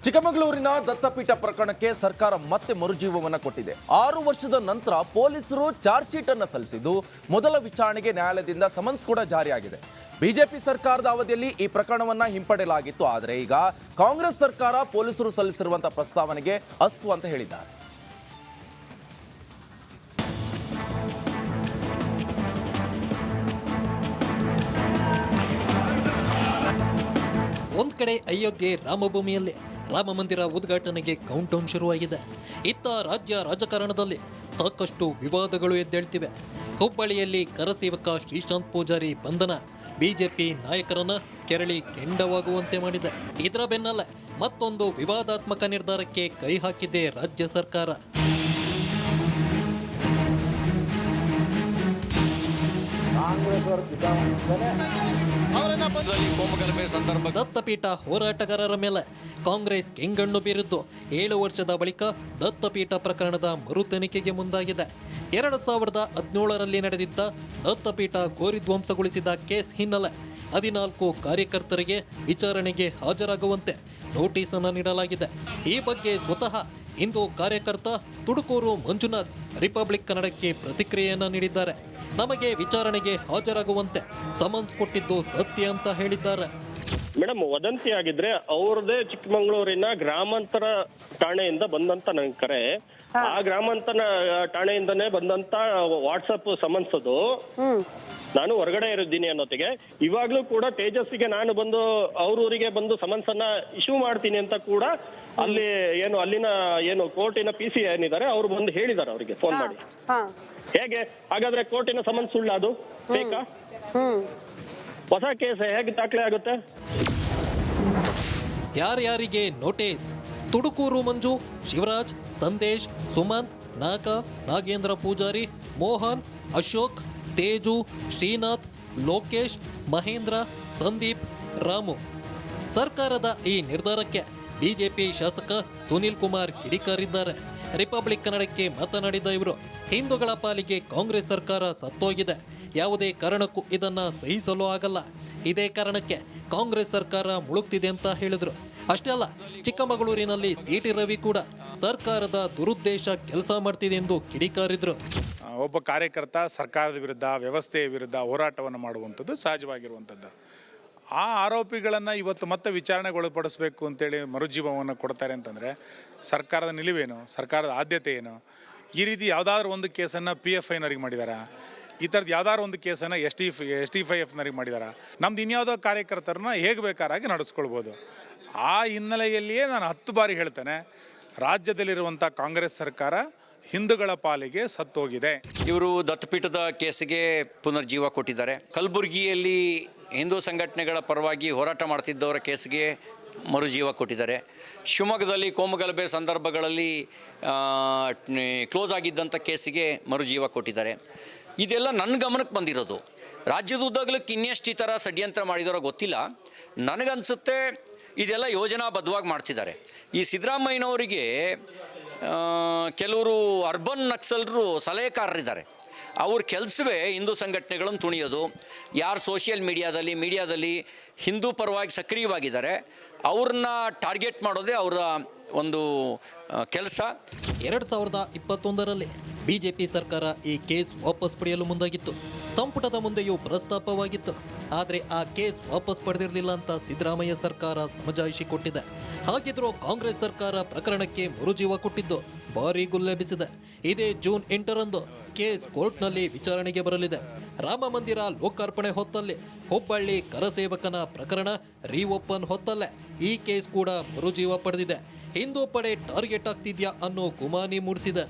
ಚಿಕ್ಕಮಗಳೂರಿನ ದತ್ತಪೀಠ ಪ್ರಕರಣಕ್ಕೆ ಸರ್ಕಾರ ಮತ್ತೆ ಮರುಜೀವವನ್ನು ಕೊಟ್ಟಿದೆ. 6 ವರ್ಷದ ನಂತರ ಪೊಲೀಸರು ಚಾರ್ಜ್ ಶೀಟ್ ಅನ್ನು ಸಲ್ಲಿಸಿದ್ದು ಮೊದಲ ವಿಚಾರಣೆಗೆ ನ್ಯಾಯಾಲಯದಿಂದ ಸಮನ್ಸ್ ಕೂಡ ಜಾರಿಯಾಗಿದೆ. ಬಿಜೆಪಿ ಸರ್ಕಾರದ ಅವಧಿಯಲ್ಲಿ ಈ ಪ್ರಕರಣವನ್ನ ಹಿಂಪಡೆಯಲಾಗಿತ್ತು. ಆದರೆ ಈಗ ಕಾಂಗ್ರೆಸ್ ಸರ್ಕಾರ ಪೊಲೀಸರು ಸಲ್ಲಿಸಿರುವಂತಹ ಪ್ರಸ್ತಾವನೆಗೆ ಅಸ್ತು ಅಂತ ಹೇಳಿದ್ದಾರೆ. ಒಂದ್ ಕಡೆ ಅಯೋಧ್ಯೆ ರಾಮಭೂಮಿಯಲ್ಲಿ ರಾಮ ಮಂದಿರ ಉದ್ಘಾಟನೆಗೆ ಕೌಂಟೌನ್ ಶುರುವಾಗಿದೆ. ಇತ್ತ ರಾಜ್ಯ ರಾಜಕಾರಣದಲ್ಲಿ ಸಾಕಷ್ಟು ವಿವಾದಗಳು ಎದ್ದೇಳ್ತಿವೆ. ಹುಬ್ಬಳ್ಳಿಯಲ್ಲಿ ಕರಸೇವಕ ಶ್ರೀಶಾಂತ್ ಪೂಜಾರಿ ಬಂಧನ ಬಿಜೆಪಿ ನಾಯಕರನ್ನ ಕೆರಳಿ ಕೆಂಡವಾಗುವಂತೆ ಮಾಡಿದೆ. ಇದರ ಬೆನ್ನಲ್ಲೇ ಮತ್ತೊಂದು ವಿವಾದಾತ್ಮಕ ನಿರ್ಧಾರಕ್ಕೆ ಕೈ ಹಾಕಿದೆ ರಾಜ್ಯ ಸರ್ಕಾರ. ದತ್ತಪೀಠ ಹೋರಾಟಗಾರರ ಮೇಲೆ ಕಾಂಗ್ರೆಸ್ ಕೆಂಗಣ್ಣು ಬೀರಿದ್ದು 7 ವರ್ಷದ ಬಳಿಕ ದತ್ತಪೀಠ ಪ್ರಕರಣದ ಮರು ತನಿಖೆಗೆ ಮುಂದಾಗಿದೆ. 2017ರಲ್ಲಿ ನಡೆದಿದ್ದ ದತ್ತಪೀಠ ಗೋರಿಧ್ವಂಸಗೊಳಿಸಿದ ಕೇಸ್ ಹಿನ್ನೆಲೆ 14 ಕಾರ್ಯಕರ್ತರಿಗೆ ವಿಚಾರಣೆಗೆ ಹಾಜರಾಗುವಂತೆ ನೋಟಿಸ್ ಅನ್ನು ನೀಡಲಾಗಿದೆ. ಈ ಬಗ್ಗೆ ಸ್ವತಃ ಹಿಂದೂ ಕಾರ್ಯಕರ್ತ ತುಡುಕೂರು ಮಂಜುನಾಥ್ ರಿಪಬ್ಲಿಕ್ ಕನ್ನಡಕ್ಕೆ ಪ್ರತಿಕ್ರಿಯೆಯನ್ನ ನೀಡಿದ್ದಾರೆ. ನಮಗೆ ವಿಚಾರಣೆಗೆ ಹಾಜರಾಗುವಂತೆ ಸಮನ್ಸ್ ಕೊಟ್ಟಿದ್ದು ಸತ್ಯ ಅಂತ ಹೇಳಿದ್ದಾರೆ. ಮೇಡಮ್, ವದಂತಿ ಆಗಿದ್ರೆ ಅವ್ರದೇ ಚಿಕ್ಕಮಗಳೂರಿನ ಗ್ರಾಮಾಂತರ ಠಾಣೆಯಿಂದ ಬಂದಂತ ನನ್ ಕರೆ, ಆ ಗ್ರಾಮಾಂತರ ಠಾಣೆಯಿಂದನೇ ಬಂದಂತ ವಾಟ್ಸಪ್ ಸಮನ್ಸ್ ಅದು. ನಾನು ಹೊರಗಡೆ ಇರಿದ್ದೀನಿ ಅನ್ನೋತ್ತಿಗೆ ಇವಾಗ್ಲೂ ಕೂಡ ತೇಜಸ್ಸಿಗೆ ನಾನು ಬಂದು ಅವ್ರೂರಿಗೆ ಬಂದು ಸಮನ್ಸ್ ಅನ್ನ ಇಶ್ಯೂ ಮಾಡ್ತೀನಿ ಅಂತ ಕೂಡ ಅಲ್ಲಿ ಅಲ್ಲಿನ ಕೋರ್ಟಿನ PC ಏನಿದ್ದಾರೆ ಅವ್ರು ಬಂದು ಹೇಳಿದ್ದಾರೆ ಅವರಿಗೆ ಫೋನ್ ಮಾಡಿ. ಹೇಗೆ ಹಾಗಾದ್ರೆ ಕೋರ್ಟಿನ ಸಮನ್ಸ್ ಸುಳ್ಳ, ಅದು ಬೇಕಾ? ಹೊಸ ಕೇಸ್ ಹೇಗೆ ದಾಖಲೆ ಆಗುತ್ತೆ? ಯಾರ್ಯಾರಿಗೆ ನೋಟಿಸ್? ತುಡುಕೂರು ಮಂಜು, ಶಿವರಾಜ್, ಸಂದೇಶ್, ಸುಮಂತ್, ನಾಗೇಂದ್ರ ಪೂಜಾರಿ, ಮೋಹನ್, ಅಶೋಕ್, ತೇಜು, ಶ್ರೀನಾಥ್, ಲೋಕೇಶ್, ಮಹೇಂದ್ರ, ಸಂದೀಪ್, ರಾಮು. ಸರ್ಕಾರದ ಈ ನಿರ್ಧಾರಕ್ಕೆ ಬಿಜೆಪಿ ಶಾಸಕ ಸುನೀಲ್ ಕುಮಾರ್ ಕಿಡಿಕಾರಿದ್ದಾರೆ. ರಿಪಬ್ಲಿಕ್ ಕನ್ನಡಕ್ಕೆ ಮಾತನಾಡಿದ ಇವರು, ಹಿಂದೂಗಳ ಪಾಲಿಗೆ ಕಾಂಗ್ರೆಸ್ ಸರ್ಕಾರ ಸತ್ತೋಗಿದೆ, ಯಾವುದೇ ಕಾರಣಕ್ಕೂ ಇದನ್ನ ಸಹಿಸಲು ಆಗಲ್ಲ, ಇದೇ ಕಾರಣಕ್ಕೆ ಕಾಂಗ್ರೆಸ್ ಸರ್ಕಾರ ಮುಳುಗ್ತಿದೆ ಅಂತ ಹೇಳಿದ್ರು. ಅಷ್ಟೇ ಅಲ್ಲ, ಚಿಕ್ಕಮಗಳೂರಿನಲ್ಲಿ ಸಿಟಿ ರವಿ ಕೂಡ ಸರ್ಕಾರದ ದುರುದ್ದೇಶ ಕೆಲಸ ಮಾಡ್ತಿದೆ ಎಂದು ಕಿಡಿಕಾರಿದ್ರು. ಒಬ್ಬ ಕಾರ್ಯಕರ್ತ ಸರ್ಕಾರದ ವಿರುದ್ಧ, ವ್ಯವಸ್ಥೆಯ ವಿರುದ್ಧ ಹೋರಾಟವನ್ನು ಮಾಡುವಂಥದ್ದು ಸಹಜವಾಗಿರುವಂಥದ್ದು. ಆ ಆರೋಪಿಗಳನ್ನು ಇವತ್ತು ಮತ್ತೆ ವಿಚಾರಣೆಗೊಳಪಡಿಸಬೇಕು ಅಂತೇಳಿ ಮರುಜೀವವನ್ನು ಕೊಡ್ತಾರೆ ಅಂತಂದರೆ ಸರ್ಕಾರದ ನಿಲುವೇನು, ಸರ್ಕಾರದ ಆದ್ಯತೆ ಏನು? ಈ ರೀತಿ ಯಾವುದಾದ್ರೂ ಒಂದು ಕೇಸನ್ನು PFIನವ್ರಿಗೆ ಮಾಡಿದಾರಾ? ಈ ಥರದ್ದು ಯಾವ್ದಾದ್ರು ಒಂದು ಕೇಸನ್ನು ST5Fನವ್ರಿಗೆ ಮಾಡಿದಾರಾ? ನಮ್ದು ಇನ್ಯಾವುದೋ ಕಾರ್ಯಕರ್ತರನ್ನ ಹೇಗೆ ಬೇಕಾರಾಗಿ ನಡೆಸ್ಕೊಳ್ಬೋದು. ಆ ಹಿನ್ನೆಲೆಯಲ್ಲಿಯೇ ನಾನು 10 ಬಾರಿ ಹೇಳ್ತೇನೆ, ರಾಜ್ಯದಲ್ಲಿರುವಂಥ ಕಾಂಗ್ರೆಸ್ ಸರ್ಕಾರ ಹಿಂದೂಗಳ ಪಾಲಿಗೆ ಸತ್ತೋಗಿದೆ. ಇವರು ದತ್ತಪೀಠದ ಕೇಸಿಗೆ ಪುನರ್ಜೀವ ಕೊಟ್ಟಿದ್ದಾರೆ. ಕಲಬುರಗಿಯಲ್ಲಿ ಹಿಂದೂ ಸಂಘಟನೆಗಳ ಪರವಾಗಿ ಹೋರಾಟ ಮಾಡ್ತಿದ್ದವರ ಕೇಸಿಗೆ ಮರುಜೀವ ಕೊಟ್ಟಿದ್ದಾರೆ. ಶಿವಮೊಗ್ಗದಲ್ಲಿ ಕೋಮುಗಲಭೆ ಸಂದರ್ಭಗಳಲ್ಲಿ ಕ್ಲೋಸ್ ಆಗಿದ್ದಂಥ ಕೇಸಿಗೆ ಮರುಜೀವ ಕೊಟ್ಟಿದ್ದಾರೆ. ಇದೆಲ್ಲ ನನ್ನ ಗಮನಕ್ಕೆ ಬಂದಿರೋದು. ರಾಜ್ಯದ ಉದ್ದಾಗಲಕ್ಕೆ ಇನ್ನೆಷ್ಟು ಈ ಥರ ಷಡ್ಯಂತ್ರ ಮಾಡಿದಾರೋ ಗೊತ್ತಿಲ್ಲ. ನನಗನ್ಸುತ್ತೆ ಇದೆಲ್ಲ ಯೋಜನಾಬದ್ಧವಾಗಿ ಮಾಡ್ತಿದ್ದಾರೆ. ಈ ಸಿದ್ದರಾಮಯ್ಯನವರಿಗೆ ಕೆಲವರು ಅರ್ಬನ್ ನಕ್ಸಲರು ಸಲಹೆಗಾರರಿದ್ದಾರೆ. ಅವ್ರ ಕೆಲಸವೇ ಹಿಂದೂ ಸಂಘಟನೆಗಳನ್ನು ತುಣಿಯೋದು. ಯಾರು ಸೋಷಿಯಲ್ ಮೀಡಿಯಾದಲ್ಲಿ ಹಿಂದೂ ಪರವಾಗಿ ಸಕ್ರಿಯವಾಗಿದ್ದಾರೆ ಅವ್ರನ್ನ ಟಾರ್ಗೆಟ್ ಮಾಡೋದೇ ಅವರ ಒಂದು ಕೆಲಸ. 2021ರಲ್ಲಿ ಬಿಜೆಪಿ ಸರ್ಕಾರ ಈ ಕೇಸ್ ವಾಪಸ್ ಪಡೆಯಲು ಮುಂದಾಗಿತ್ತು. ಸಂಪುಟದ ಮುಂದೆಯೂ ಪ್ರಸ್ತಾಪವಾಗಿತ್ತು. ಆದರೆ ಆ ಕೇಸ್ ವಾಪಸ್ ಪಡೆದಿರಲಿಲ್ಲ ಅಂತ ಸಿದ್ದರಾಮಯ್ಯ ಸರ್ಕಾರ ಸಮಜಾಯಿಷಿ ಕೊಟ್ಟಿದೆ. ಹಾಗಿದ್ರೂ ಕಾಂಗ್ರೆಸ್ ಸರ್ಕಾರ ಪ್ರಕರಣಕ್ಕೆ ಮರುಜೀವ ಕೊಟ್ಟಿದ್ದು ಭಾರೀ ಗುಲ್ಲೆಬ್ಬಿಸಿದೆ. ಇದೇ ಜೂನ್ 8ರಂದು ಕೇಸ್ ಕೋರ್ಟ್ನಲ್ಲಿ ವಿಚಾರಣೆಗೆ ಬರಲಿದೆ. ರಾಮ ಮಂದಿರ ಲೋಕಾರ್ಪಣೆ ಹೊತ್ತಲ್ಲಿ ಹುಬ್ಬಳ್ಳಿ ಕರಸೇವಕನ ಪ್ರಕರಣ ರೀಓಪನ್ ಹೊತ್ತಲ್ಲೇ ಈ ಕೇಸ್ ಕೂಡ ಮರುಜೀವ ಪಡೆದಿದೆ. ಹಿಂದೂ ಪಡೆ ಟಾರ್ಗೆಟ್ ಆಗ್ತಿದ್ಯಾ ಅನ್ನೋ ಗುಮಾನಿ ಮೂಡಿಸಿದೆ.